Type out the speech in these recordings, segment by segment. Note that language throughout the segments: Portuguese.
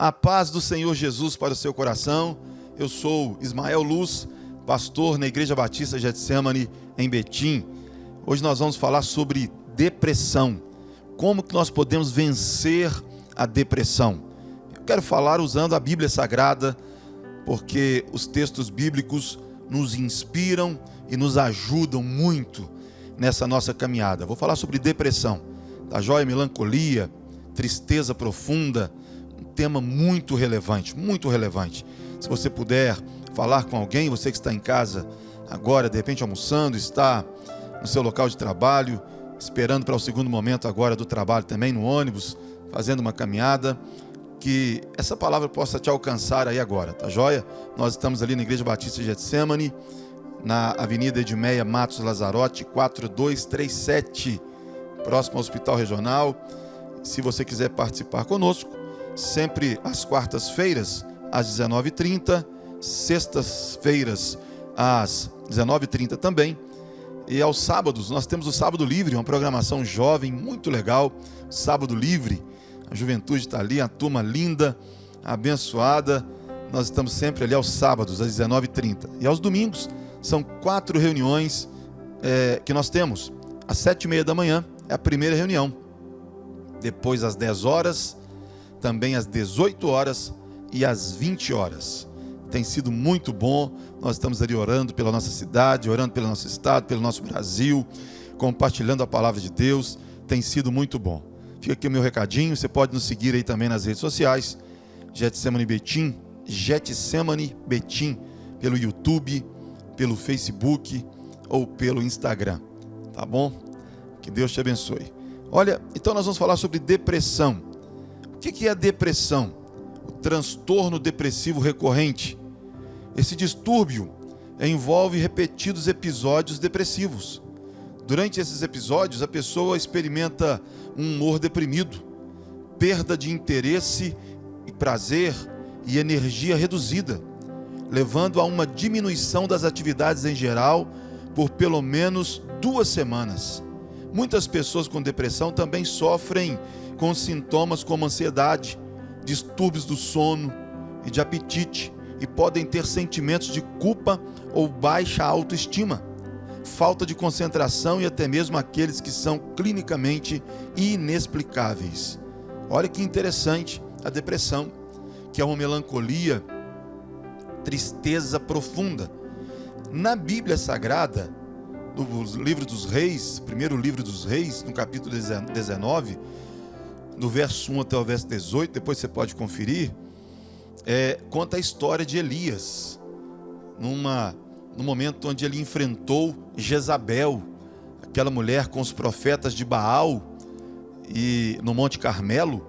A paz do Senhor Jesus para o seu coração. Eu sou Ismael Luz, pastor na Igreja Batista Getsemane, em Betim. Hoje nós vamos falar sobre depressão. Como que nós podemos vencer a depressão? Eu quero falar usando a Bíblia Sagrada, porque os textos bíblicos nos inspiram e nos ajudam muito nessa nossa caminhada. Vou falar sobre depressão, tá joia? Melancolia, tristeza profunda, um tema muito relevante, muito relevante. Se você puder falar com alguém, você que está em casa agora, de repente almoçando, está no seu local de trabalho, esperando para o segundo momento agora do trabalho também, no ônibus, fazendo uma caminhada, que essa palavra possa te alcançar aí agora, tá joia? Nós estamos ali na Igreja Batista Getsemane, na Avenida Edmeia Matos Lazarotti, 4237, próximo ao Hospital Regional. Se você quiser participar conosco, sempre às quartas-feiras, às 19h30, sextas-feiras, às 19h30 também. E aos sábados, nós temos o Sábado Livre, uma programação jovem, muito legal. Sábado Livre, a juventude está ali, a turma linda, abençoada. Nós estamos sempre ali aos sábados, às 19h30. E aos domingos, são 4 reuniões que nós temos. Às 7h30 da manhã é a primeira reunião. Depois às 10 horas, também às 18 horas e às 20 horas. Tem sido muito bom. Nós estamos ali orando pela nossa cidade, orando pelo nosso estado, pelo nosso Brasil, compartilhando a palavra de Deus. Tem sido muito bom. Fica aqui o meu recadinho. Você pode nos seguir aí também nas redes sociais. Getsemane Betim, Getsemane Betim, pelo YouTube, pelo Facebook ou pelo Instagram. Tá bom? Que Deus te abençoe. Olha, então nós vamos falar sobre depressão. O que é a depressão? O transtorno depressivo recorrente. Esse distúrbio envolve repetidos episódios depressivos. Durante esses episódios, a pessoa experimenta um humor deprimido, perda de interesse e prazer e energia reduzida, levando a uma diminuição das atividades em geral por pelo menos 2 semanas. Muitas pessoas com depressão também sofrem com sintomas como ansiedade, distúrbios do sono e de apetite, e podem ter sentimentos de culpa ou baixa autoestima, falta de concentração e até mesmo aqueles que são clinicamente inexplicáveis. Olha que interessante a depressão, que é uma melancolia, tristeza profunda. Na Bíblia Sagrada, no livro dos Reis, primeiro livro dos Reis, no capítulo 19, do verso 1 até o verso 18, depois você pode conferir, conta a história de Elias, no momento onde ele enfrentou Jezabel, aquela mulher com os profetas de Baal, e no Monte Carmelo,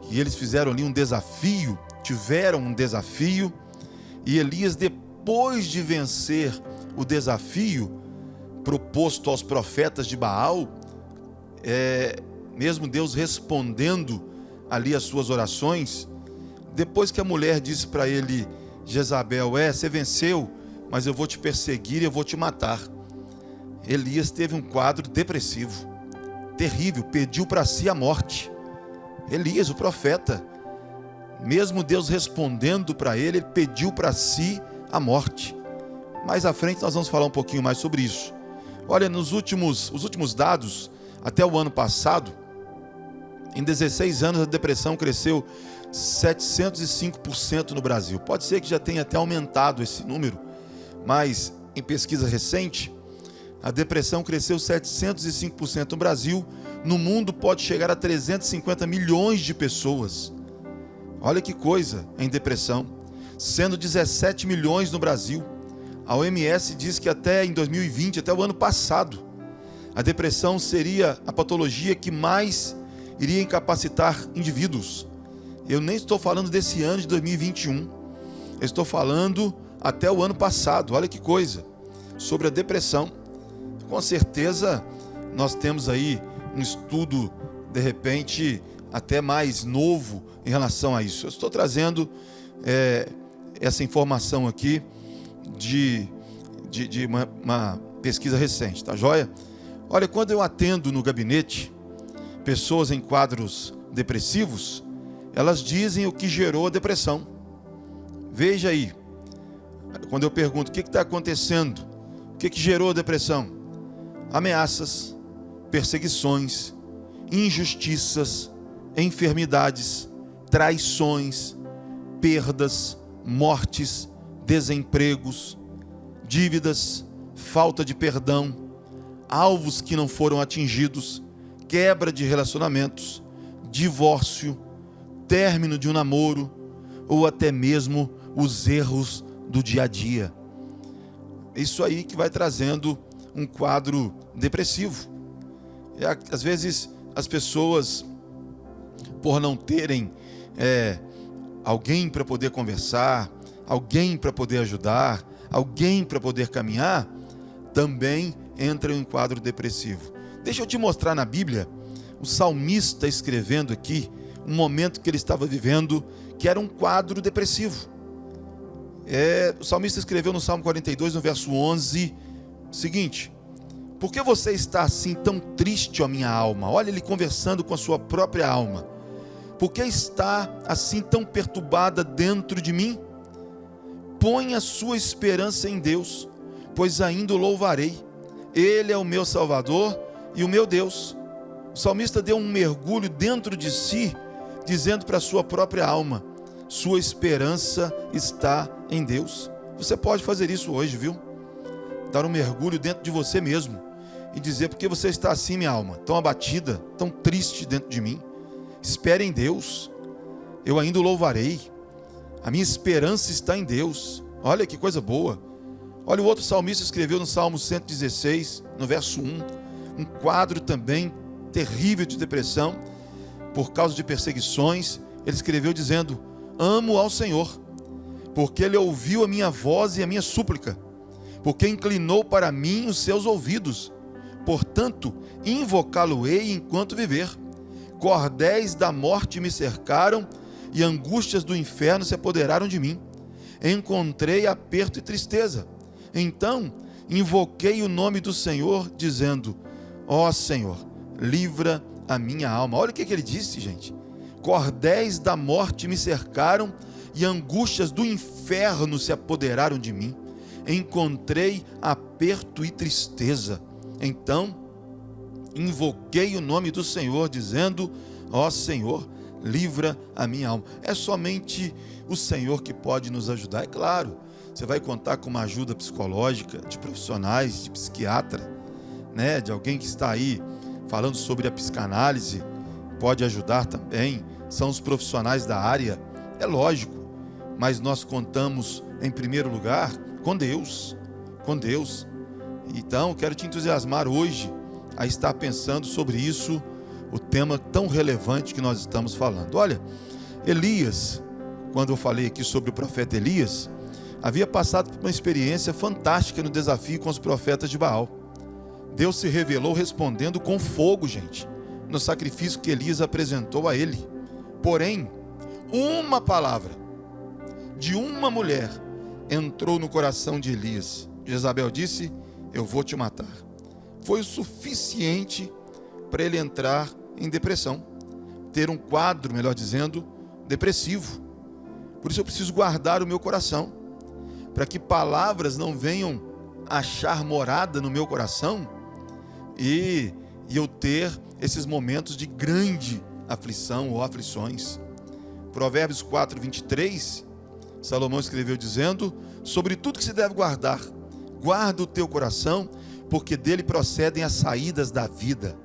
e eles fizeram ali um desafio, tiveram um desafio, e Elias, depois de vencer o desafio proposto aos profetas de Baal, mesmo Deus respondendo ali as suas orações, depois que a mulher disse para ele, Jezabel, você venceu, mas eu vou te perseguir e eu vou te matar. Elias teve um quadro depressivo, terrível, pediu para si a morte. Elias, o profeta, mesmo Deus respondendo para ele, ele pediu para si a morte. Mais à frente nós vamos falar um pouquinho mais sobre isso. Olha, os últimos dados, até o ano passado, em 16 anos a depressão cresceu 705% no Brasil. Pode ser que já tenha até aumentado esse número, mas em pesquisa recente, a depressão cresceu 705% no Brasil. No mundo pode chegar a 350 milhões de pessoas. Olha que coisa em depressão, sendo 17 milhões no Brasil. A OMS diz que até em 2020, até o ano passado, a depressão seria a patologia que mais iria incapacitar indivíduos. Eu nem estou falando desse ano de 2021, eu estou falando até o ano passado. Olha que coisa, sobre a depressão. Com certeza nós temos aí um estudo, de repente, até mais novo em relação a isso. Eu estou trazendo essa informação aqui de uma pesquisa recente, tá joia? Olha, quando eu atendo no gabinete pessoas em quadros depressivos, elas dizem o que gerou a depressão. Veja aí, quando eu pergunto o que está acontecendo, o que gerou a depressão? Ameaças, perseguições, injustiças, enfermidades, traições, perdas, mortes, desempregos, dívidas, falta de perdão, alvos que não foram atingidos, quebra de relacionamentos, divórcio, término de um namoro ou até mesmo os erros do dia a dia. Isso aí que vai trazendo um quadro depressivo. Às vezes as pessoas, por não terem alguém para poder conversar, alguém para poder ajudar, alguém para poder caminhar, também entram em quadro depressivo. Deixa eu te mostrar na Bíblia, o salmista escrevendo aqui, um momento que ele estava vivendo, que era um quadro depressivo. O salmista escreveu no Salmo 42, no verso 11, o seguinte: por que você está assim tão triste, ó minha alma? Olha ele conversando com a sua própria alma. Por que está assim tão perturbada dentro de mim? Põe a sua esperança em Deus, pois ainda o louvarei. Ele é o meu Salvador e o meu Deus. O salmista deu um mergulho dentro de si, dizendo para a sua própria alma: sua esperança está em Deus. Você pode fazer isso hoje, viu? Dar um mergulho dentro de você mesmo e dizer: por que você está assim, minha alma, tão abatida, tão triste dentro de mim? Espere em Deus, eu ainda o louvarei. A minha esperança está em Deus. Olha que coisa boa. Olha, o outro salmista escreveu no Salmo 116, no verso 1, um quadro também terrível de depressão, por causa de perseguições. Ele escreveu dizendo: amo ao Senhor, porque Ele ouviu a minha voz e a minha súplica, porque inclinou para mim os seus ouvidos. Portanto, invocá-lo-ei enquanto viver. Cordéis da morte me cercaram, e angústias do inferno se apoderaram de mim. Encontrei aperto e tristeza. Então, invoquei o nome do Senhor, dizendo: ó Senhor, livra a minha alma. Olha o que ele disse, gente. Cordéis da morte me cercaram, e angústias do inferno se apoderaram de mim. Encontrei aperto e tristeza. Então, invoquei o nome do Senhor, dizendo: ó Senhor, livra a minha alma. É somente o Senhor que pode nos ajudar. É claro, você vai contar com uma ajuda psicológica, de profissionais, de psiquiatra, né? De alguém que está aí falando sobre a psicanálise, pode ajudar também. São os profissionais da área, é lógico, mas nós contamos em primeiro lugar com Deus, com Deus. Então, quero te entusiasmar hoje a estar pensando sobre isso, o tema tão relevante que nós estamos falando. Olha, Elias, quando eu falei aqui sobre o profeta Elias, havia passado por uma experiência fantástica no desafio com os profetas de Baal. Deus se revelou respondendo com fogo, gente, no sacrifício que Elias apresentou a ele. Porém, uma palavra de uma mulher entrou no coração de Elias. Jezabel disse: eu vou te matar. Foi o suficiente para ele entrar em depressão, ter um quadro, melhor dizendo, depressivo. Por isso eu preciso guardar o meu coração, para que palavras não venham achar morada no meu coração e eu ter esses momentos de grande aflição ou aflições. Provérbios 4, 23, Salomão escreveu dizendo: sobre tudo que se deve guardar, guarda o teu coração, porque dele procedem as saídas da vida.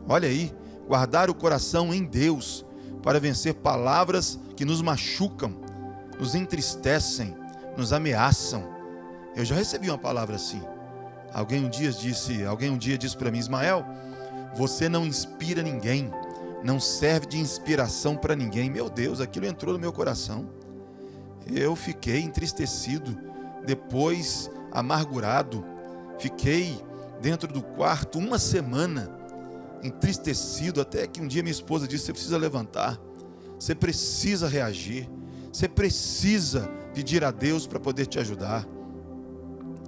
Olha aí, guardar o coração em Deus, para vencer palavras que nos machucam, nos entristecem, nos ameaçam. Eu já recebi uma palavra assim. Alguém um dia disse para mim: Ismael, você não inspira ninguém, não serve de inspiração para ninguém. Meu Deus, aquilo entrou no meu coração. Eu fiquei entristecido, depois amargurado. Fiquei dentro do quarto uma semana, entristecido, até que um dia minha esposa disse: você precisa levantar, você precisa reagir, você precisa pedir a Deus para poder te ajudar.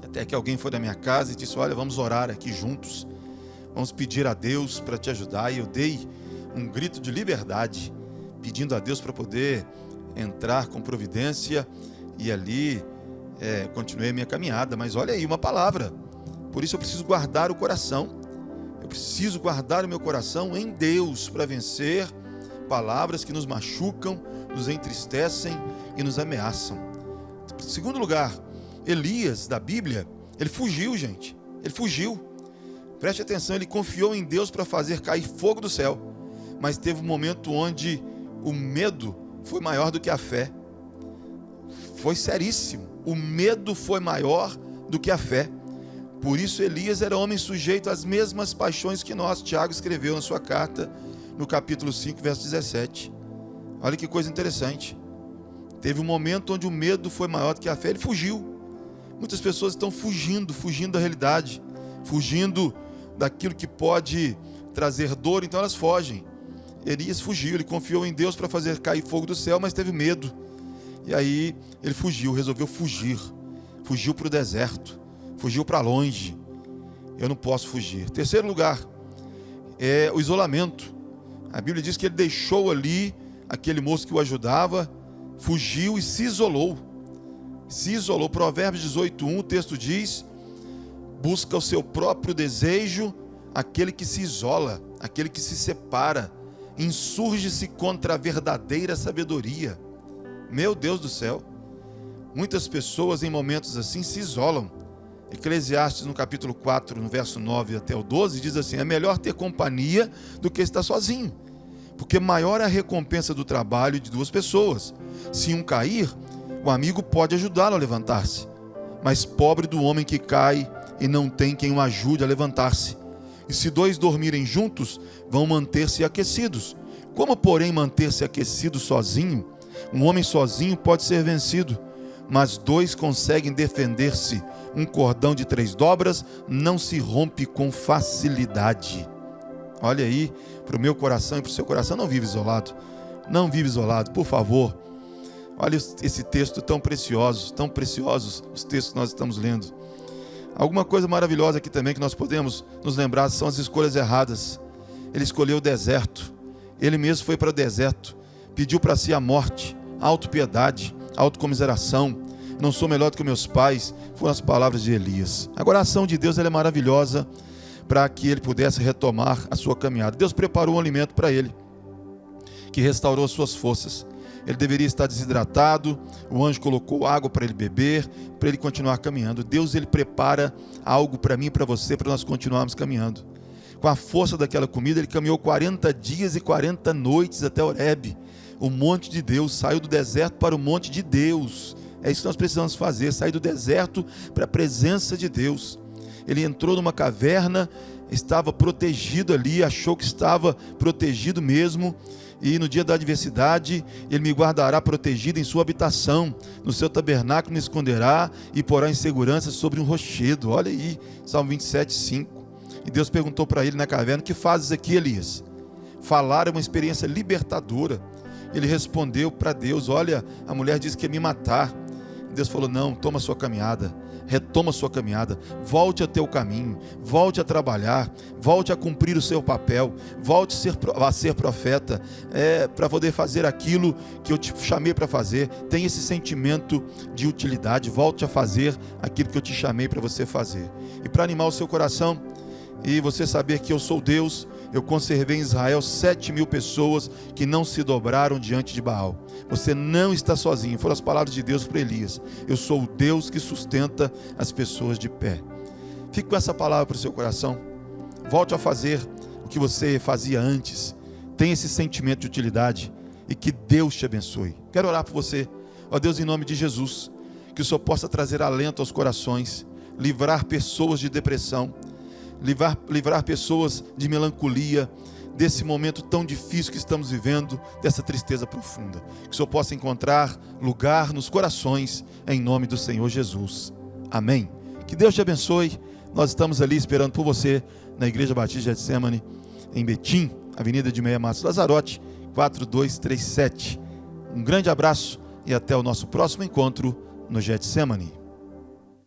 Até que alguém foi da minha casa e disse: olha, vamos orar aqui juntos, vamos pedir a Deus para te ajudar. E eu dei um grito de liberdade, pedindo a Deus para poder entrar com providência, e ali continuei a minha caminhada. Mas olha aí, uma palavra. Por isso eu preciso guardar o coração. Eu preciso guardar o meu coração em Deus para vencer palavras que nos machucam, nos entristecem e nos ameaçam. Em segundo lugar, Elias, da Bíblia, ele fugiu, gente. Ele fugiu. Preste atenção, ele confiou em Deus para fazer cair fogo do céu. Mas teve um momento onde o medo foi maior do que a fé. Foi seríssimo. O medo foi maior do que a fé. Por isso Elias era homem sujeito às mesmas paixões que nós. Tiago escreveu na sua carta, no capítulo 5, verso 17. Olha que coisa interessante. Teve um momento onde o medo foi maior do que a fé. Ele fugiu. Muitas pessoas estão fugindo da realidade, fugindo daquilo que pode trazer dor, então elas fogem. Elias fugiu, ele confiou em Deus para fazer cair fogo do céu, mas teve medo. E aí ele fugiu, resolveu fugir. Fugiu para o deserto, fugiu para longe. Eu não posso fugir. Terceiro lugar é o isolamento. A Bíblia diz que ele deixou ali aquele moço que o ajudava, fugiu e se isolou. Se isolou. Provérbios 18:1, o texto diz: busca o seu próprio desejo aquele que se isola, aquele que se separa, insurge-se contra a verdadeira sabedoria. Meu Deus do céu, muitas pessoas em momentos assim se isolam. Eclesiastes no capítulo 4, no verso 9 até o 12, diz assim: é melhor ter companhia do que estar sozinho, porque maior é a recompensa do trabalho de duas pessoas. Se um cair, o amigo pode ajudá-lo a levantar-se, mas pobre do homem que cai e não tem quem o ajude a levantar-se. E se dois dormirem juntos, vão manter-se aquecidos. Como, porém, manter-se aquecido sozinho? Um homem sozinho pode ser vencido, mas dois conseguem defender-se. Um cordão de 3 dobras não se rompe com facilidade. Olha aí, para o meu coração e para o seu coração, não vive isolado. Não vive isolado, por favor. Olha esse texto tão preciosos os textos que nós estamos lendo. Alguma coisa maravilhosa aqui também que nós podemos nos lembrar são as escolhas erradas. Ele escolheu o deserto. Ele mesmo foi para o deserto. Pediu para si a morte, autopiedade, autocomiseração. Não sou melhor do que meus pais. Foram as palavras de Elias. Agora a ação de Deus ela é maravilhosa para que ele pudesse retomar a sua caminhada. Deus preparou um alimento para ele, que restaurou as suas forças. Ele deveria estar desidratado, o anjo colocou água para ele beber, para ele continuar caminhando. Deus, ele prepara algo para mim e para você, para nós continuarmos caminhando. Com a força daquela comida, ele caminhou 40 dias e 40 noites até Horebe, o monte de Deus. Saiu do deserto para o monte de Deus. É isso que nós precisamos fazer, sair do deserto para a presença de Deus. Ele entrou numa caverna, estava protegido ali, achou que estava protegido mesmo. E no dia da adversidade, ele me guardará protegido em sua habitação, no seu tabernáculo me esconderá e porá em segurança sobre um rochedo. Olha aí, Salmo 27:5. E Deus perguntou para ele na caverna: o que fazes aqui, Elias? Falar é uma experiência libertadora. Ele respondeu para Deus: olha, a mulher disse que ia me matar. Deus falou: não, toma a sua caminhada, retoma a sua caminhada, volte ao teu caminho, volte a trabalhar, volte a cumprir o seu papel, volte a ser profeta, para poder fazer aquilo que eu te chamei para fazer. Tem esse sentimento de utilidade, volte a fazer aquilo que eu te chamei para você fazer. E para animar o seu coração e você saber que eu sou Deus, eu conservei em Israel 7.000 pessoas que não se dobraram diante de Baal. Você não está sozinho. Foram as palavras de Deus para Elias. Eu sou o Deus que sustenta as pessoas de pé. Fique com essa palavra para o seu coração. Volte a fazer o que você fazia antes. Tenha esse sentimento de utilidade e que Deus te abençoe. Quero orar por você. Ó Deus, em nome de Jesus, que o Senhor possa trazer alento aos corações, livrar pessoas de depressão, livrar pessoas de melancolia, desse momento tão difícil que estamos vivendo, dessa tristeza profunda. Que o Senhor possa encontrar lugar nos corações, em nome do Senhor Jesus. Amém. Que Deus te abençoe. Nós estamos ali esperando por você, na Igreja Batista de Getsemane, em Betim, Avenida de Meia Márcio Lazarote, 4237. Um grande abraço e até o nosso próximo encontro no Getsemane.